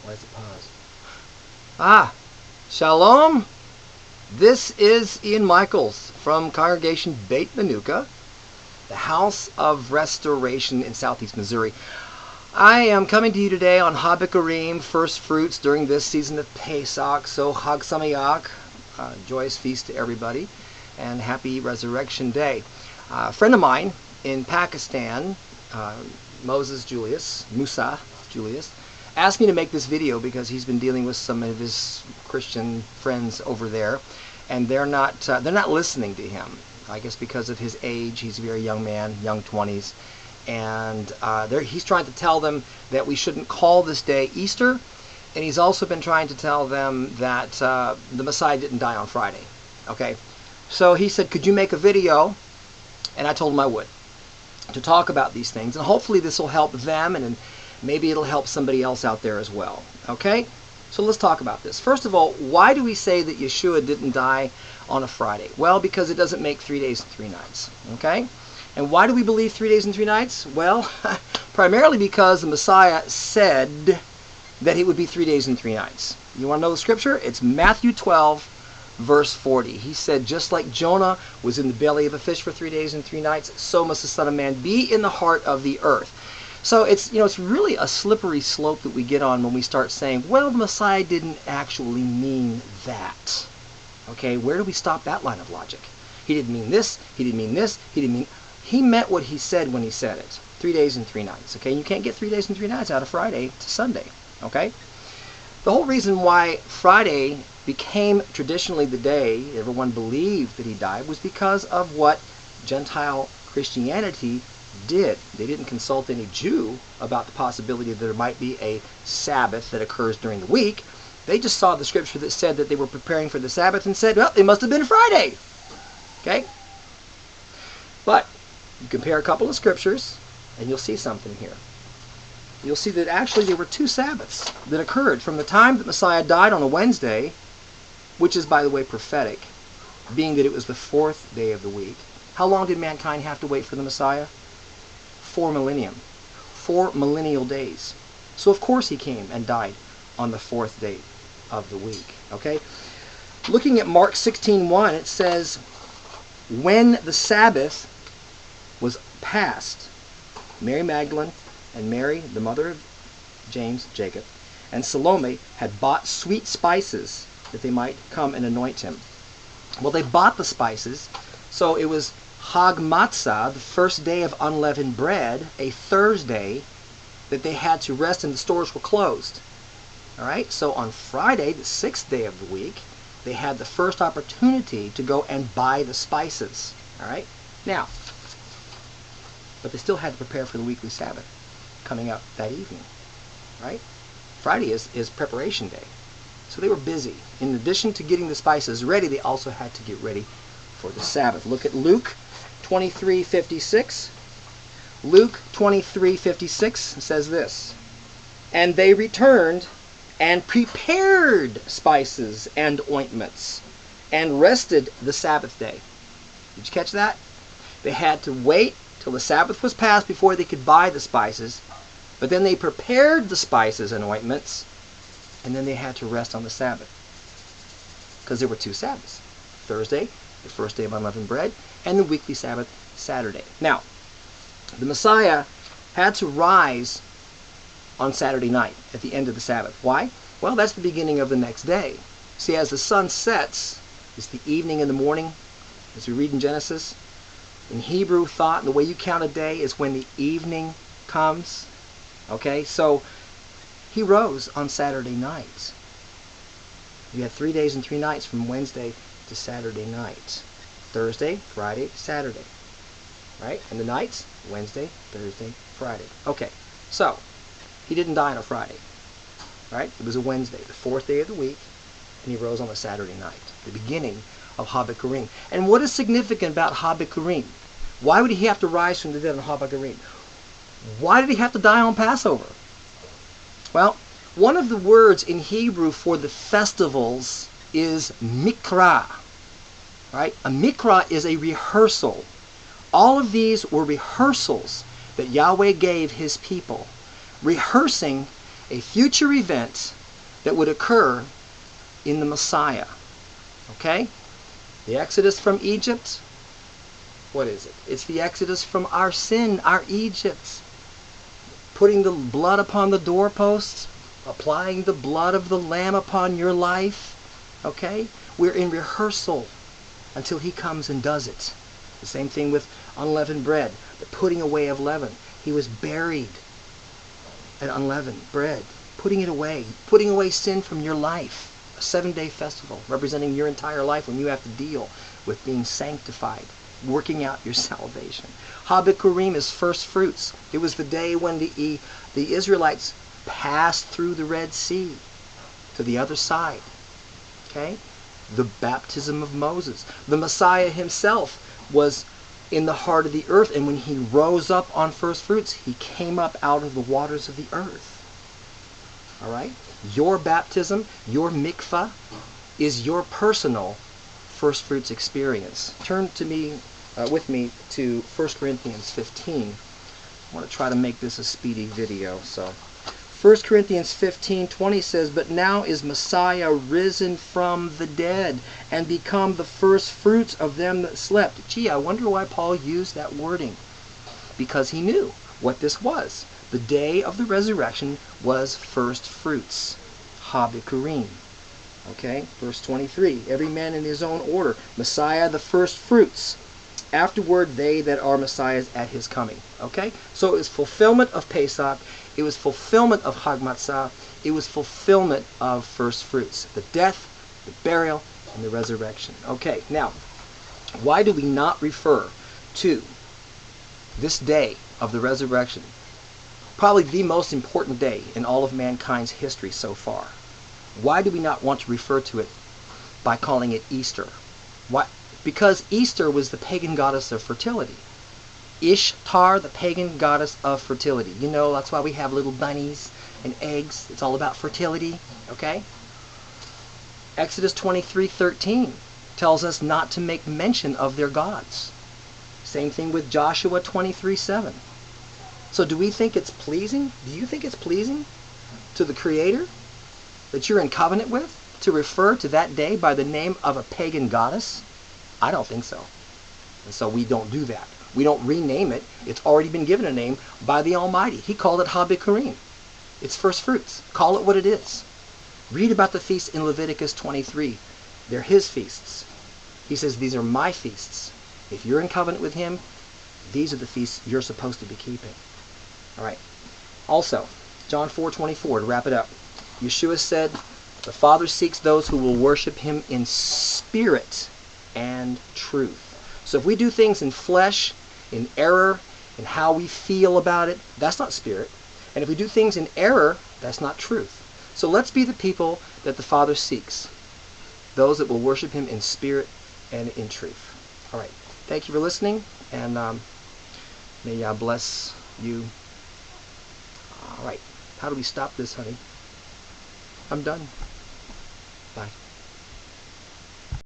Why is it paused? Shalom. This is Ian Michaels from Congregation Beit Menucha, the House of Restoration in Southeast Missouri. I am coming to you today on Habakkuk, Firstfruits during this season of Pesach. So Chag Sameach, joyous feast to everybody, and happy Resurrection Day. A friend of mine in Pakistan, Musa Julius, asked me to make this video because he's been dealing with some of his Christian friends over there, and they're not listening to him. I guess because of his age. He's a very young man, young 20s, and he's trying to tell them that we shouldn't call this day Easter, and he's also been trying to tell them that the Messiah didn't die on Friday. Okay, so he said, could you make a video? And I told him I would, to talk about these things, and hopefully this will help them, and maybe it'll help somebody else out there as well. Okay? So let's talk about this. First of all, why do we say that Yeshua didn't die on a Friday? Well, because it doesn't make 3 days and 3 nights. Okay? And why do we believe 3 days and 3 nights? Well, primarily because the Messiah said that it would be 3 days and 3 nights. You want to know the scripture? It's Matthew 12, verse 40. He said, just like Jonah was in the belly of a fish for 3 days and 3 nights, so must the Son of Man be in the heart of the earth. So it's really a slippery slope that we get on when we start saying, well, the Messiah didn't actually mean that. Okay, where do we stop that line of logic? He didn't mean this, he didn't mean this, he meant what he said when he said it. 3 days and 3 nights. Okay, you can't get 3 days and 3 nights out of Friday to Sunday. Okay? The whole reason why Friday became traditionally the day everyone believed that he died was because of what Gentile Christianity did. They didn't consult any Jew about the possibility that there might be a Sabbath that occurs during the week. They just saw the scripture that said that they were preparing for the Sabbath and said, well, it must have been Friday. Okay? But you compare a couple of scriptures and you'll see something here. You'll see that actually there were 2 Sabbaths that occurred from the time that Messiah died on a Wednesday, which is, by the way, prophetic, being that it was the 4th day of the week. How long did mankind have to wait for the Messiah? 4 millennium. 4 millennial days. So of course he came and died on the 4th day of the week. Okay? Looking at Mark 16:1, it says, when the Sabbath was past, Mary Magdalene and Mary, the mother of James, Jacob, and Salome had bought sweet spices that they might come and anoint him. Well, they bought the spices, so it was Chag Matzah, the first day of unleavened bread, a Thursday, that they had to rest and the stores were closed. All right, so on Friday, the 6th day of the week, they had the first opportunity to go and buy the spices. All right, now, but they still had to prepare for the weekly Sabbath coming up that evening. Right? Friday is preparation day. So they were busy. In addition to getting the spices ready, they also had to get ready for the Sabbath. Look at Luke 23:56. Luke 23:56 says this, and they returned and prepared spices and ointments and rested the Sabbath day. Did you catch that? They had to wait till the Sabbath was passed before they could buy the spices, but then they prepared the spices and ointments, and then they had to rest on the Sabbath. Because there were 2 Sabbaths. Thursday, the first day of unleavened bread, and the weekly Sabbath, Saturday. Now, the Messiah had to rise on Saturday night at the end of the Sabbath. Why? Well, that's the beginning of the next day. See, as the sun sets, it's the evening and the morning, as we read in Genesis. In Hebrew thought, and the way you count a day is when the evening comes. Okay, so he rose on Saturday night. You had 3 days and 3 nights from Wednesday to Saturday night. Thursday, Friday, Saturday. Right? And the nights, Wednesday, Thursday, Friday. Okay, so he didn't die on a Friday. Right? It was a Wednesday, the 4th day of the week, and he rose on a Saturday night, the beginning of Habakkuk. And what is significant about Habakkuk? Why would he have to rise from the dead on Habakkuk? Why did he have to die on Passover? Well, one of the words in Hebrew for the festivals is mikra. Right? A mikra is a rehearsal. All of these were rehearsals that Yahweh gave his people, rehearsing a future event that would occur in the Messiah. Okay? The Exodus from Egypt, what is it? It's the Exodus from our sin, our Egypt. Putting the blood upon the doorposts, applying the blood of the Lamb upon your life. Okay? We're in rehearsal until he comes and does it. The same thing with unleavened bread, the putting away of leaven. He was buried at unleavened bread, putting away sin from your life. A 7-day festival representing your entire life when you have to deal with being sanctified, working out your salvation. Habakkuk is first fruits. It was the day when the Israelites passed through the Red Sea to the other side. Okay? The baptism of Moses. The Messiah himself was in the heart of the earth, and when he rose up on first fruits, he came up out of the waters of the earth. All right? Your baptism, your mikvah, is your personal first fruits experience. Turn with me to 1 Corinthians 15. I want to try to make this a speedy video. So 1 Corinthians 15:20 says, "But now is Messiah risen from the dead and become the first fruits of them that slept." Gee, I wonder why Paul used that wording. Because he knew what this was. The day of the resurrection was first fruits. Habakkuk. Okay, verse 23. "Every man in his own order. Messiah the first fruits. Afterward they that are Messiahs at his coming." Okay, so it was fulfillment of Pesach. It was fulfillment of Hag Matzah. It was fulfillment of first fruits. The death, the burial, and the resurrection. Okay, now, why do we not refer to this day of the resurrection? Probably the most important day in all of mankind's history so far. Why do we not want to refer to it by calling it Easter? Why? Because Easter was the pagan goddess of fertility. Ishtar, the pagan goddess of fertility. You know, that's why we have little bunnies and eggs. It's all about fertility, okay? Exodus 23:13 tells us not to make mention of their gods. Same thing with Joshua 23:7. So do we think it's pleasing? Do you think it's pleasing to the Creator that you're in covenant with to refer to that day by the name of a pagan goddess? I don't think so. And so we don't do that. We don't rename it. It's already been given a name by the Almighty. He called it Habakkuk. It's first fruits. Call it what it is. Read about the feasts in Leviticus 23. They're his feasts. He says, these are my feasts. If you're in covenant with him, these are the feasts you're supposed to be keeping. All right. Also, John 4:24, to wrap it up. Yeshua said, the Father seeks those who will worship him in spirit and truth. So if we do things in flesh, in error, in how we feel about it, that's not spirit. And if we do things in error, that's not truth. So let's be the people that the Father seeks. Those that will worship him in spirit and in truth. All right. Thank you for listening, and may Yah bless you. All right. How do we stop this, honey? I'm done. Bye.